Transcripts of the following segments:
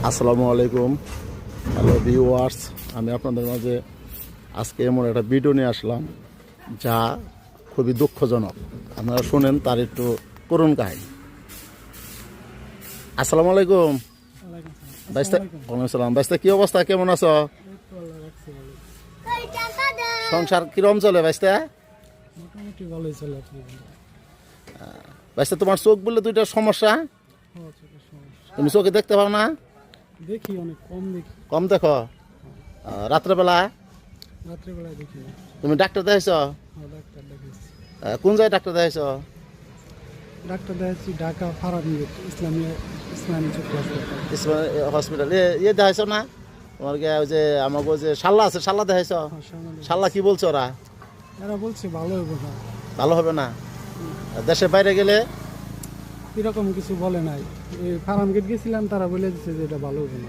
আসসালামু আলাইকুম, hello viewers. আমি আপনাদের মাঝে আজকে এমন একটা ভিডিও নিয়ে আসলাম যা খুবই দুঃখজনক। আপনারা শুনেন তার একটু করুণ কাহিনী। আসসালামু আলাইকুম বাইস্তা। ওয়ালাইকুম আসসালাম। বাইস্তা, কি অবস্থা, কেমন আছো? সংসার কিরম চলে বাইস্তা? মোটামুটি ভালোই চলে। বাইস্তা, তোমার চোখ বললে দুইটা সমস্যা, তুমি চোখে দেখতে পাও না? দেখি অনেক কম দেখি। কম দেখো? রাত্রেবেলা রাত্রেবেলায় দেখি। তুমি ডাক্তার দেখাইছো? ডাক্তার দেখাইছি। কোন জায়গায় ডাক্তার দেখাইছো? ডাক্তার দেখাচ্ছি ঢাকা ফারাবিঙ্গেট ইসলামী চক্ষু হসপিটাল ইয়ে দেখাইছো না? তোমার ওই যে আমাকে যে শাল্লা আছে, শাল্লা দেখাইছো? শাল্লা কি বলছো ওরা? এরা বলছে ভালো হবে না। ভালো হবে না? দেশের বাইরে গেলে এরকম কিছু বলে নাই। এই ফার্মগেট গেছিলাম, তারা বলে দিচ্ছে যে এটা ভালো হবে না।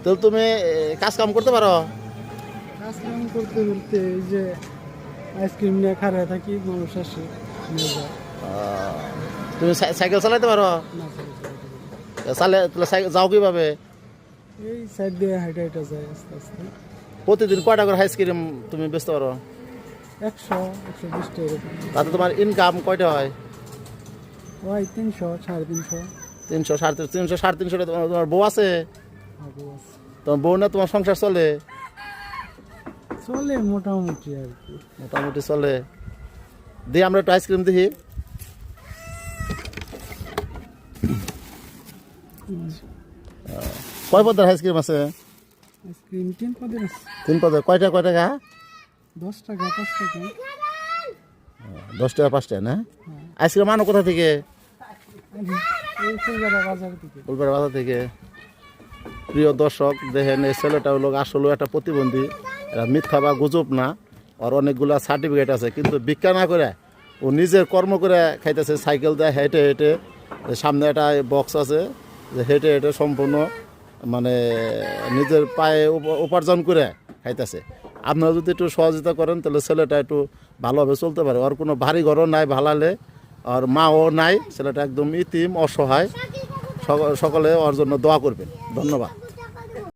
তো তুমি কাজ কাম করতে পারো? কাজ কাম করতে করতে এই যে আইসক্রিম নিয়ে খাড়ায় থাকি, মানুষ আসে নিয়ে যায়। তুমি সাইকেল চালাইতে পারো? না যাও কিভাবে? এই সাইড দিয়ে হাইটা হাইটা যায় আস্তে আস্তে। প্রতিদিন কয়টা করে আইসক্রিম তুমি বেচতে পারো? 100-120 টাকা এরকম। তাতে তোমার ইনকাম কয়টা হয়? ওই 300-350। 300, 350, 350 টাকা। তোমার বউ আছে? আছে। তোমার বউ না তোমার সংসার চলে? চলে মোটামুটি আর কি। মোটামুটি চলে। দিয়ে আমরা একটু আইসক্রিম দেখি। কয় পদের আইসক্রিম আছে? আইসক্রিম 3 পদের আছে। 3 পদের। কয় টাকা? 10 টাকা, 5 টাকা। 10 টাকা 5 টাকা না? আইসক্রিম আনো কোথা থেকে? এই ফুলবাড়া বাজার থেকে। ফুলবাড়া বাজার থেকে। প্রিয় দর্শক, দেখেন এই ছেলেটা হলো আসলে একটা প্রতিবন্ধী। এরা মিথ্যা বা গুজব না, আর অনেকগুলা সার্টিফিকেট আছে, কিন্তু ভিক্ষা না করে ও নিজের কর্ম করে খাইতেছে। সাইকেল দেয়, হেঁটে হেঁটে। সামনে একটা বক্স আছে, যে হেঁটে হেঁটে সম্পূর্ণ মানে নিজের পায়ে উপার্জন করে খাইতেছে। আপনারা যদি একটু সহযোগিতা করেন তাহলে ছেলেটা একটু ভালোভাবে চলতে পারে। ওর কোনো ভারী ঘরও নাই ভালালে, আর মাও নাই। ছেলেটা একদম ইতিম, অসহায়। সকলে ওর জন্য দোয়া করবেন। ধন্যবাদ।